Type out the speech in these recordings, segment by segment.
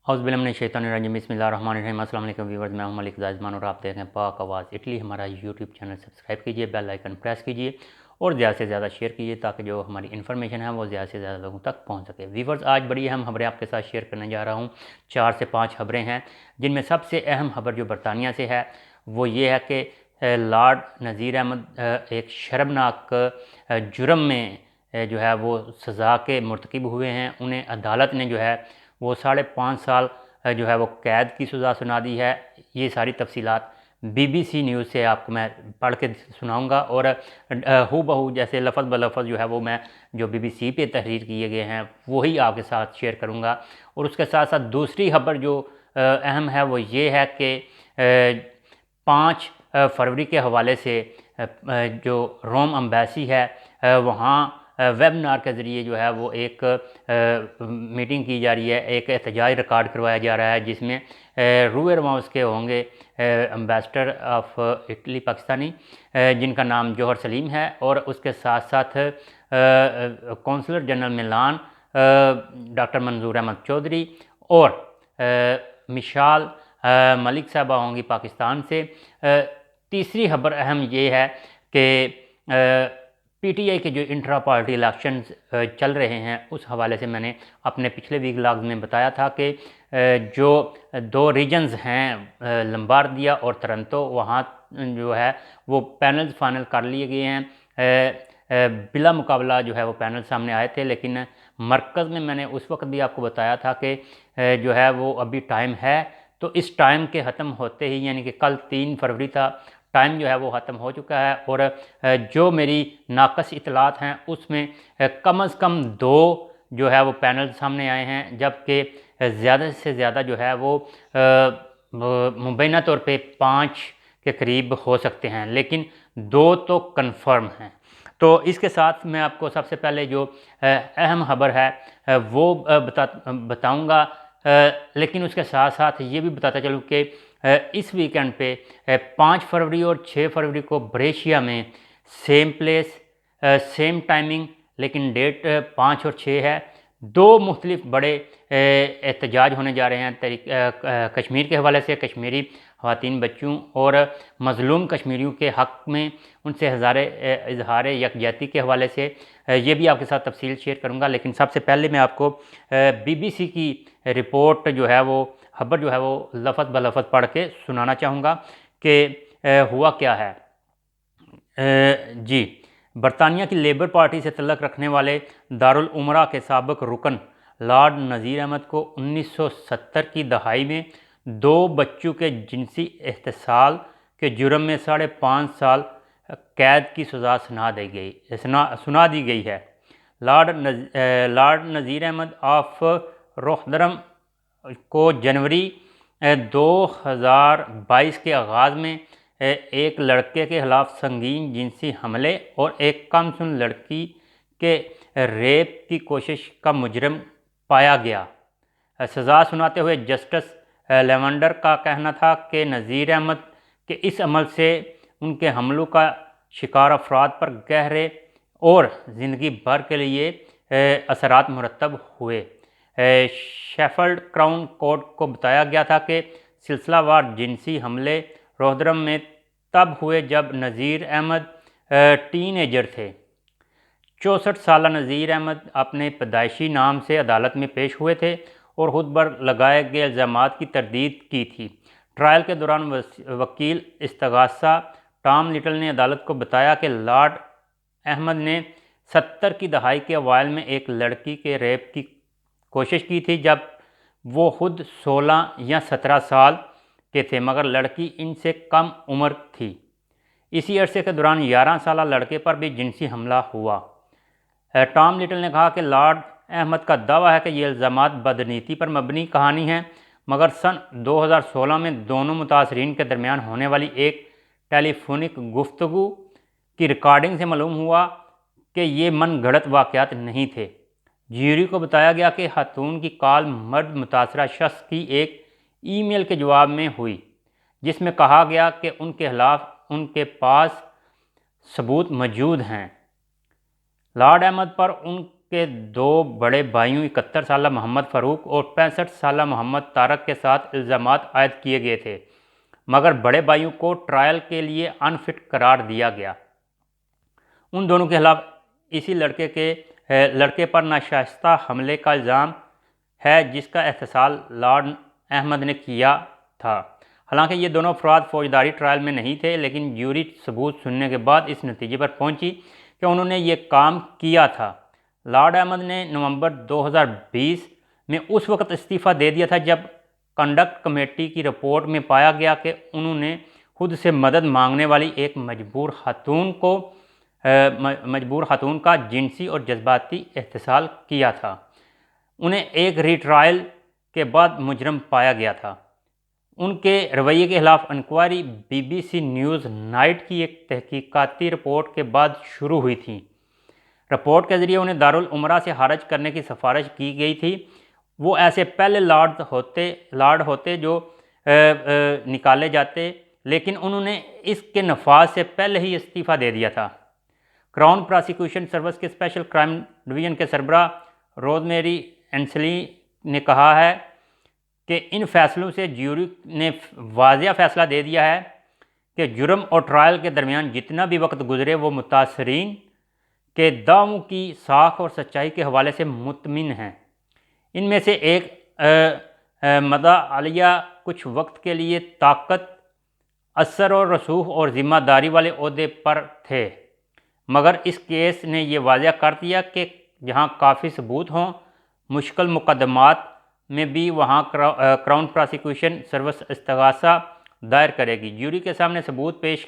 औज़ुबिल्लाहिमिनश्शैतानिर्रजीम बिस्मिल्लाहिर्रहमानिर्रहीम। अस्सलाम वालेकुम व्यूअर्स, मैं हूं मलिक ज़ाज़मान और आप देख रहे हैं पाक आवाज़ इटली। हमारा यूट्यूब चैनल सब्सक्राइब कीजिए, बेल आइकन प्रेस कीजिए और ज़्यादा से ज़्यादा शेयर कीजिए ताकि जो हमारी इन्फॉर्मेशन है वो ज़्यादा से ज़्यादा लोगों तक पहुंच सके। व्यूअर्स, आज बड़ी अहम खबरें आपके साथ शेयर करने जा रहा हूँ। 4 से 5 खबरें हैं जिनमें सबसे अहम खबर जो बरतानिया से है वो ये है कि लॉर्ड नज़ीर अहमद एक शर्मनाक जुर्म में जो है वो सज़ा के मुर्तकिब हुए हैं। उन्हें अदालत ने जो है वो 5.5 साल जो है वो कैद की सज़ा सुना दी है। ये सारी तफसीलात BBC न्यूज़ से आपको मैं पढ़ के सुनाऊंगा और हू बहू जैसे लफ्ज़ ब लफ्ज़ जो है वो मैं जो BBC पे तहरीर किए गए हैं वही आपके साथ शेयर करूंगा। और उसके साथ साथ दूसरी खबर जो अहम है वो ये है कि 5 फरवरी के हवाले से जो रोम एम्बेसी है वहाँ वेबिनार के ज़रिए जो है वो एक मीटिंग की जा रही है, एक एहतजाज रिकॉर्ड करवाया जा रहा है जिसमें रूए रवास के होंगे एम्बेसडर ऑफ इटली पाकिस्तानी जिनका नाम जौहर सलीम है और उसके साथ साथ कौंसलर जनरल मिलान डॉक्टर मंजूर अहमद चौधरी और मिशाल मलिक साहबा होंगी पाकिस्तान से। तीसरी खबर अहम ये है कि PTI के जो इंट्रा पार्टी इलेक्शंस चल रहे हैं उस हवाले से मैंने अपने पिछले वीक व्लॉग में बताया था कि जो 2 रीजन्स हैं लम्बार्दिया और तरंतो, वहाँ जो है वो पैनल्स फाइनल कर लिए गए हैं। बिला मुकाबला जो है वो पैनल सामने आए थे, लेकिन मरकज़ में मैंने उस वक्त भी आपको बताया था कि जो है वो अभी टाइम है। तो इस टाइम के ख़त्म होते ही यानी कि कल 3 फरवरी था, टाइम जो है वो ख़त्म हो चुका है और जो मेरी नाकस इतलात हैं उसमें कम से कम 2 जो है वो पैनल सामने आए हैं, जबकि ज़्यादा से ज़्यादा जो है वो मुबैना तौर पे 5 के करीब हो सकते हैं, लेकिन 2 तो कन्फर्म हैं। तो इसके साथ मैं आपको सबसे पहले जो अहम खबर है वो बताऊंगा, लेकिन उसके साथ साथ ये भी बताता चलूँ कि इस वीकेंड पे 5 फरवरी और 6 फरवरी को ब्रेशिया में सेम प्लेस सेम टाइमिंग, लेकिन डेट 5 और 6 है। 2 मुख्तलिफ बड़े एहतजाज होने जा रहे हैं कश्मीर के हवाले से, कश्मीरी ख़वातीन बच्चों और मज़लूम कश्मीरियों के हक़ में उनसे इजहार यकजहती के हवाले से ये भी आपके साथ तफसील शेयर करूंगा। लेकिन सबसे पहले मैं आपको BBC की रिपोर्ट जो है वो खबर जो है वो लफ्ज़ ब लफ्ज़ पढ़ के सुनाना चाहूँगा कि हुआ क्या है। जी, बरतानिया की लेबर पार्टी से तल्लुक़ रखने वाले दारुल उमरा के साबिक़ रुकन लॉर्ड नज़ीर अहमद को 1970 की दहाई में 2 बच्चों के जिनसी इस्तेसाल के जुर्म में 5.5 साल कैद की सज़ा सुना दी गई है। लॉर्ड नज़ीर अहमद ऑफ रोहदरम को जनवरी 2022 के आगाज़ में एक लड़के के ख़िलाफ़ संगीन जिनसी हमले और एक कमसिन लड़की के रेप की कोशिश का मुजरिम पाया गया। सज़ा सुनाते हुए जस्टिस लेवेंडर का कहना था कि नज़ीर अहमद के इस अमल से उनके हमलों का शिकार अफराद पर गहरे और ज़िंदगी भर के लिए असरात मुरतब हुए। शेफील्ड क्राउन कोर्ट को बताया गया था कि सिलसिलावार जिनसी हमले रोहदरम में तब हुए जब नज़ीर अहमद टीनेजर थे। 64 साला नज़ीर अहमद अपने पैदाइशी नाम से अदालत में पेश हुए थे और खुद पर लगाए गए इल्ज़ामात की तरदीद की थी। ट्रायल के दौरान वकील इस्तगासा टॉम लिटल ने अदालत को बताया कि लॉर्ड अहमद ने 70 की दहाई के अवाइल में एक लड़की के रेप की कोशिश की थी जब वो खुद 16 या 17 साल के थे, मगर लड़की इनसे कम उम्र थी। इसी अरसे के दौरान 11 साला लड़के पर भी जिनसी हमला हुआ। टॉम लिटल ने कहा कि लॉर्ड अहमद का दावा है कि ये इल्ज़ामात बदनीति पर मबनी कहानी है, मगर सन 2016 में दोनों मुतासरीन के दरमियान होने वाली एक टेलीफोनिक गुफ्तगू की रिकॉर्डिंग से मालूम हुआ कि ये मन गढ़ंत वाक़यात नहीं थे। ज्यूरी को बताया गया कि खातून की कॉल मर्द मुतासरा शख्स की एक ईमेल के जवाब में हुई, जिसमें कहा गया कि उनके खिलाफ उनके पास सबूत मौजूद हैं। लॉर्ड अहमद पर के दो बड़े भाइयों 71 साला मोहम्मद फ़ारूक और 65 साला मोहम्मद तारक के साथ इल्ज़ामात आयद किए गए थे, मगर बड़े भाइयों को ट्रायल के लिए अनफिट करार दिया गया। उन दोनों के खिलाफ इसी लड़के पर नाशाइस्ता हमले का इल्ज़ाम है जिसका एहतसाल लॉर्ड अहमद ने किया था। हालांकि ये दोनों अफराद फौजदारी ट्रायल में नहीं थे, लेकिन ज्यूरी सबूत सुनने के बाद इस नतीजे पर पहुंची कि उन्होंने ये काम किया था। लॉर्ड अहमद ने नवंबर 2020 में उस वक्त इस्तीफ़ा दे दिया था जब कंडक्ट कमेटी की रिपोर्ट में पाया गया कि उन्होंने खुद से मदद मांगने वाली एक मजबूर खातून का जिनसी और जज्बाती इस्तेसाल किया था। उन्हें एक रीट्रायल के बाद मुजरम पाया गया था। उनके रवैये के खिलाफ इंक्वायरी BBC न्यूज़ नाइट की एक तहकीकाती रिपोर्ट के बाद शुरू हुई थी। रिपोर्ट के ज़रिए उन्हें दारुल उमरा से खारिज करने की सिफारिश की गई थी। वो ऐसे पहले लॉर्ड होते जो निकाले जाते, लेकिन उन्होंने इसके नफाज से पहले ही इस्तीफ़ा दे दिया था। क्राउन प्रोसिक्यूशन सर्विस के स्पेशल क्राइम डिवीज़न के सरबराह रोजमेरी एंसली ने कहा है कि इन फैसलों से ज्यूरी ने वाज़िया फ़ैसला दे दिया है कि जुर्म और ट्रायल के दरमियान जितना भी वक्त गुजरे वो मुतासरीन के दावों की साख और सच्चाई के हवाले से मुतमिन हैं। इनमें से एक मदा आलिया कुछ वक्त के लिए ताकत, असर और रसूख और ज़िम्मेदारी वाले ओहदे पर थे, मगर इस केस ने यह वाज़िया कर दिया कि जहाँ काफ़ी सबूत हों मुश्किल मुकदमात में भी वहाँ क्राउन प्रोसिक्यूशन सर्विस इस्तगासा दायर करेगी, ज्यूरी के सामने सबूत पेश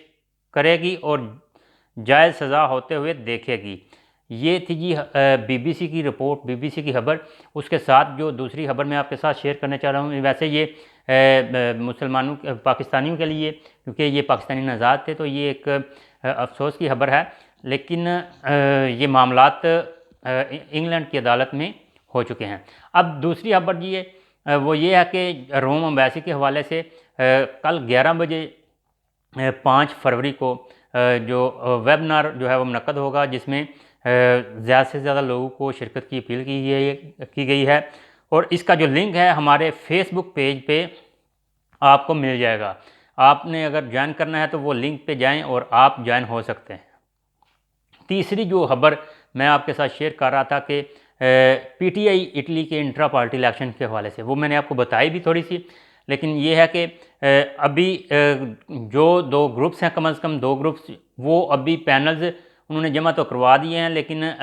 करेगी और जायज़ सज़ा होते हुए देखेगी। ये थी जी BBC की रिपोर्ट, BBC की खबर। उसके साथ जो दूसरी खबर मैं आपके साथ शेयर करना चाह रहा हूँ, वैसे ये मुसलमानों पाकिस्तानियों के लिए, क्योंकि ये पाकिस्तानी नज़ात थे, तो ये एक अफसोस की खबर है, लेकिन ये मामलात इंग्लैंड की अदालत में हो चुके हैं। अब दूसरी खबर जी वो ये है कि रोम एम्बेसी के हवाले से कल 11 बजे 5 फरवरी को जो वेबिनार जो है वो मुनक्कद होगा, जिसमें ज़्यादा से ज़्यादा लोगों को शिरकत की अपील की गई है, और इसका जो लिंक है हमारे फेसबुक पेज पे आपको मिल जाएगा। आपने अगर ज्वाइन करना है तो वो लिंक पे जाएं और आप ज्वाइन हो सकते हैं। तीसरी जो खबर मैं आपके साथ शेयर कर रहा था कि PTI इटली के इंट्रा पार्टी इलेक्शन के हवाले से, वो मैंने आपको बताई भी थोड़ी सी, लेकिन ये है कि अभी जो 2 ग्रुप्स हैं, कम से कम 2 ग्रुप्स, वो अभी पैनल्स उन्होंने जमा तो करवा दिए हैं, लेकिन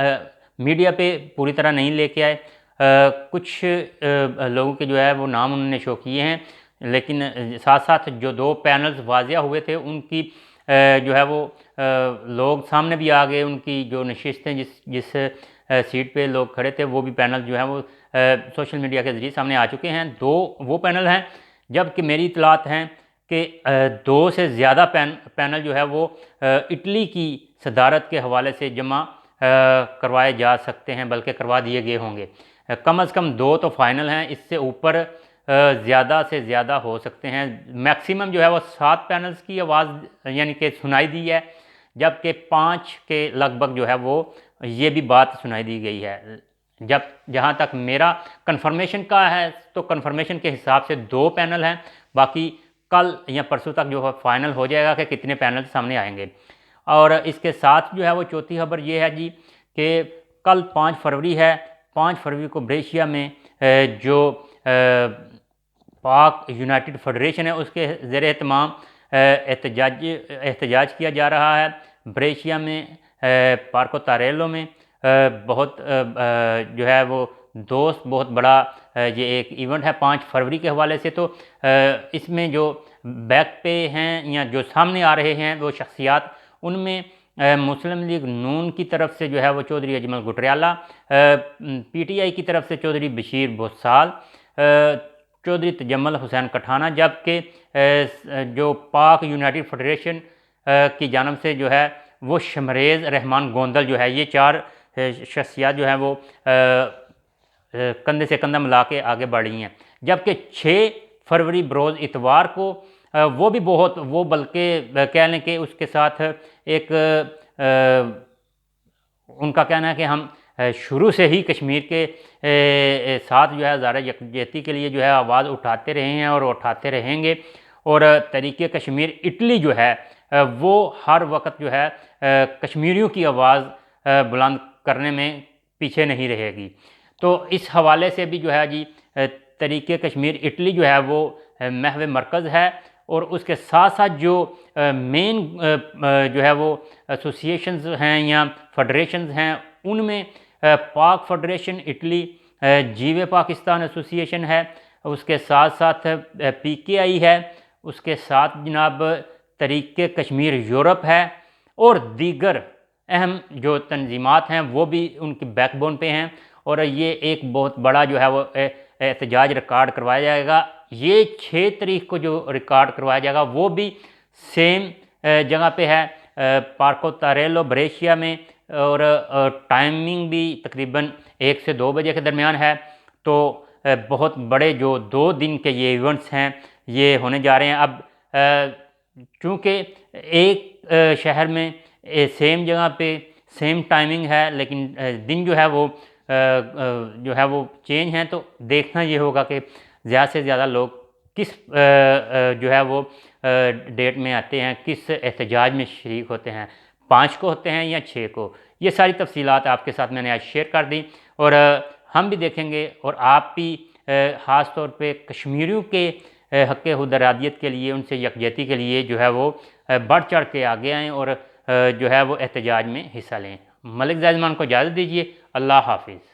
मीडिया पे पूरी तरह नहीं लेके आए। कुछ लोगों के जो है वो नाम उन्होंने शो किए हैं, लेकिन साथ साथ जो 2 पैनल्स वाजिया हुए थे उनकी जो है वो लोग सामने भी आ गए, उनकी जो नशिस्तें जिस सीट पे लोग खड़े थे वो भी पैनल जो है वो सोशल मीडिया के ज़रिए सामने आ चुके हैं। 2 वो पैनल हैं, जबकि मेरी इतलात हैं कि 2 से ज़्यादा पैनल जो है वो इटली की सदारत के हवाले से जमा करवाए जा सकते हैं, बल्कि करवा दिए गए होंगे। कम से कम 2 तो फाइनल हैं, इससे ऊपर ज़्यादा से ज़्यादा हो सकते हैं। मैक्सिमम जो है वो 7 पैनल्स की आवाज़ यानी कि सुनाई दी है, जबकि 5 के लगभग जो है वो ये भी बात सुनाई दी गई है। जहाँ तक मेरा कंफर्मेशन का है, तो कंफर्मेशन के हिसाब से 2 पैनल हैं, बाकी कल या परसों तक जो है फाइनल हो जाएगा कि कितने पैनल सामने आएंगे। और इसके साथ जो है वो चौथी खबर ये है जी कि कल 5 फरवरी है। 5 फरवरी को ब्रेशिया में जो पाक यूनाइटेड फेडरेशन है उसके ज़ेर एहतमाम एहतजाज किया जा रहा है। ब्रेशिया में पार्को तारेलो में बहुत जो है वो दोस्त बहुत बड़ा ये एक इवेंट है 5 फरवरी के हवाले से। तो इसमें जो बैक पे हैं या जो सामने आ रहे हैं वो शख्सियात, उनमें मुस्लिम लीग नून की तरफ से जो है वो चौधरी अजमल गुटरियाला, PTI की तरफ से चौधरी बशीर भोसाल, चौधरी तजम्मल हुसैन कठाना, जबकि जो पाक यूनाइटेड फेडरेशन की जानब से जो है वो शमरेज़ रहमान गोंदल जो है, ये 4 शख्सियात जो हैं वो कंधे से कंधा मिला के आगे बढ़ी हैं। जबकि 6 फरवरी बरोज़ इतवार को वो भी बहुत वो बल्कि कह लें कि उसके साथ एक उनका कहना है कि हम शुरू से ही कश्मीर के साथ जो है ज़ारा यकजहती के लिए जो है आवाज़ उठाते रहे हैं और उठाते रहेंगे। और तहरीक कश्मीर इटली जो है वो हर वक्त जो है कश्मीरियों की आवाज़ बुलंद करने में पीछे नहीं रहेगी। तो इस हवाले से भी जो है जी तहरीक कश्मीर इटली जो है वो महव मरकज़ है। और उसके साथ साथ जो मेन जो है वो एसोसिएशंस हैं या फेडरेशंस हैं, उनमें पाक फेडरेशन इटली, जीवे पाकिस्तान एसोसिएशन है, उसके साथ साथ PKI है, उसके साथ जनाब तहरीक कश्मीर यूरोप है और दीगर अहम जो तंजीमात हैं वो भी उनकी बैकबोन पे हैं। और ये एक बहुत बड़ा जो है वो एहतजाज रिकॉर्ड करवाया जाएगा। ये 6 तारीख को जो रिकॉर्ड करवाया जाएगा वो भी सेम जगह पे है, पार्को तारेलो ब्रेशिया में। और टाइमिंग भी तकरीबन 1 से 2 बजे के दरमियान है। तो बहुत बड़े जो 2 दिन के ये इवेंट्स हैं ये होने जा रहे हैं। अब चूँकि एक शहर में सेम जगह पे सेम टाइमिंग है, लेकिन दिन जो है वो चेंज हैं, तो देखना ये होगा कि ज़्यादा से ज़्यादा लोग किस जो है वो डेट में आते हैं, किस एहतजाज में शरीक होते हैं, 5 को होते हैं या 6 को। ये सारी तफसीलात आपके साथ मैंने आज शेयर कर दी। और हम भी देखेंगे और आप भी ख़ास तौर पे कश्मीरियों के हक़ खुदरादियत के लिए, उनसे यकजहती के लिए जो है वो बढ़ चढ़ के आगे आएँ और जो है वो एहतजाज में हिस्सा लें। मलिक ज़ैद मान को इजाज़त दीजिए। अल्लाह हाफिज़।